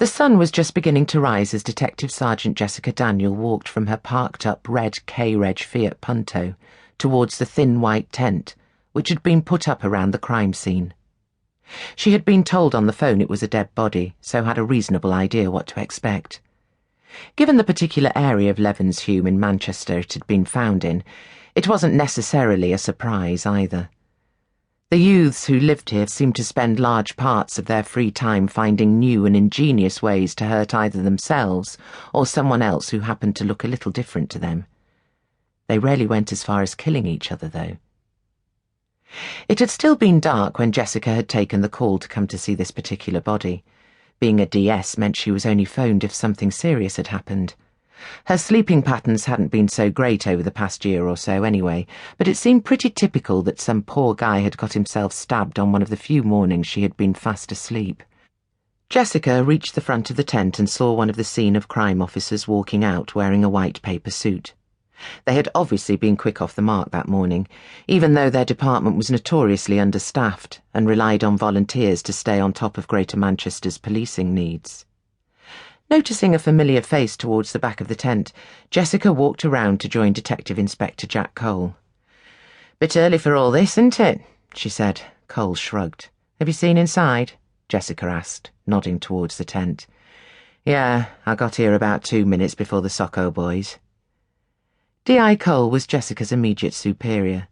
The sun was just beginning to rise as Detective Sergeant Jessica Daniel walked from her parked-up red K-Reg Fiat Punto towards the thin white tent, which had been put up around the crime scene. She had been told on the phone it was a dead body, so had a reasonable idea what to expect. Given the particular area of Leavenshume in Manchester it had been found in, it wasn't necessarily a surprise either. The youths who lived here seemed to spend large parts of their free time finding new and ingenious ways to hurt either themselves or someone else who happened to look a little different to them. They rarely went as far as killing each other, though. It had still been dark when Jessica had taken the call to come to see this particular body. Being a DS meant she was only phoned if something serious had happened. Her sleeping patterns hadn't been so great over the past year or so anyway, but it seemed pretty typical that some poor guy had got himself stabbed on one of the few mornings she had been fast asleep. Jessica reached the front of the tent and saw one of the scene of crime officers walking out wearing a white paper suit. They had obviously been quick off the mark that morning, even though their department was notoriously understaffed and relied on volunteers to stay on top of Greater Manchester's policing needs. Noticing a familiar face towards the back of the tent, Jessica walked around to join Detective Inspector Jack Cole. "Bit early for all this, isn't it?" she said. Cole shrugged. "Have you seen inside?" Jessica asked, nodding towards the tent. "Yeah, I got here about 2 minutes before the Socko boys." D.I. Cole was Jessica's immediate superior.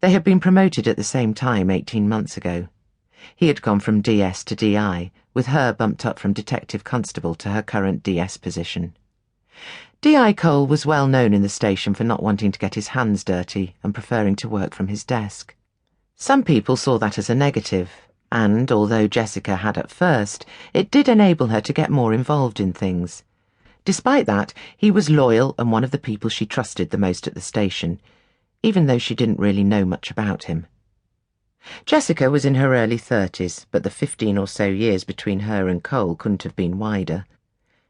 They had been promoted at the same time 18 months ago. He had gone from DS to DI, with her bumped up from Detective Constable to her current DS position. D.I. Cole was well known in the station for not wanting to get his hands dirty and preferring to work from his desk. Some people saw that as a negative, and, although Jessica had at first, it did enable her to get more involved in things. Despite that, he was loyal and one of the people she trusted the most at the station, even though she didn't really know much about him. Jessica was in her early 30s, but the 15 or so years between her and Cole couldn't have been wider.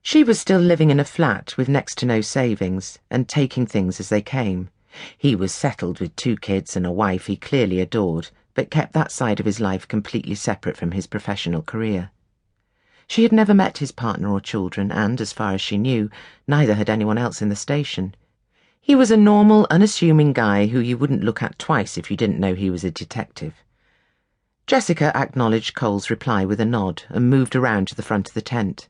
She was still living in a flat with next to no savings and taking things as they came. He was settled with 2 kids and a wife he clearly adored, but kept that side of his life completely separate from his professional career. She had never met his partner or children, and, as far as she knew, neither had anyone else in the station. He was a normal, unassuming guy who you wouldn't look at twice if you didn't know he was a detective. Jessica acknowledged Cole's reply with a nod and moved around to the front of the tent.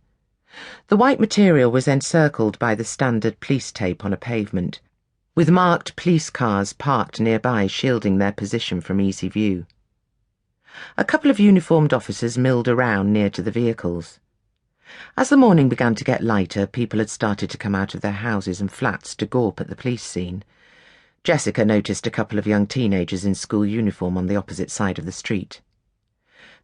The white material was encircled by the standard police tape on a pavement, with marked police cars parked nearby shielding their position from easy view. A couple of uniformed officers milled around near to the vehicles. As the morning began to get lighter, people had started to come out of their houses and flats to gawp at the police scene. Jessica noticed a couple of young teenagers in school uniform on the opposite side of the street.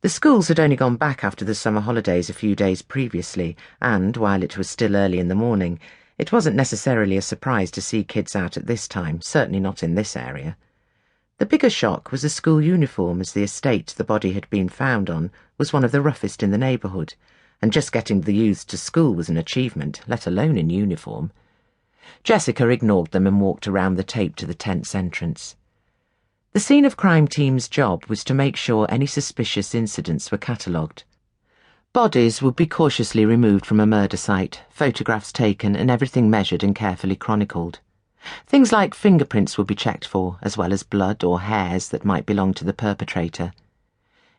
The schools had only gone back after the summer holidays a few days previously, and, while it was still early in the morning, it wasn't necessarily a surprise to see kids out at this time, certainly not in this area. The bigger shock was the school uniform, as the estate the body had been found on was one of the roughest in the neighbourhood, and just getting the youths to school was an achievement, let alone in uniform. Jessica ignored them and walked around the tape to the tent's entrance. The scene of crime team's job was to make sure any suspicious incidents were catalogued. Bodies would be cautiously removed from a murder site, photographs taken and everything measured and carefully chronicled. Things like fingerprints would be checked for, as well as blood or hairs that might belong to the perpetrator.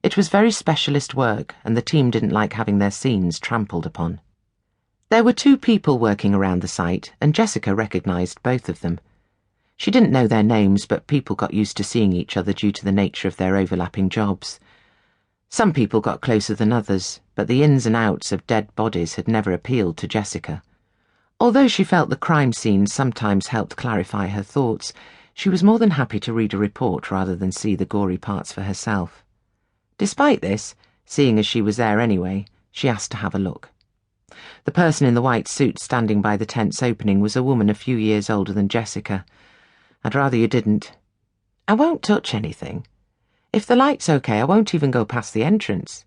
It was very specialist work, and the team didn't like having their scenes trampled upon. There were 2 people working around the site, and Jessica recognised both of them. She didn't know their names, but people got used to seeing each other due to the nature of their overlapping jobs. Some people got closer than others, but the ins and outs of dead bodies had never appealed to Jessica. Although she felt the crime scene sometimes helped clarify her thoughts, she was more than happy to read a report rather than see the gory parts for herself. Despite this, seeing as she was there anyway, she asked to have a look. The person in the white suit standing by the tent's opening was a woman a few years older than Jessica. "I'd rather you didn't." "I won't touch anything. If the light's okay, I won't even go past the entrance."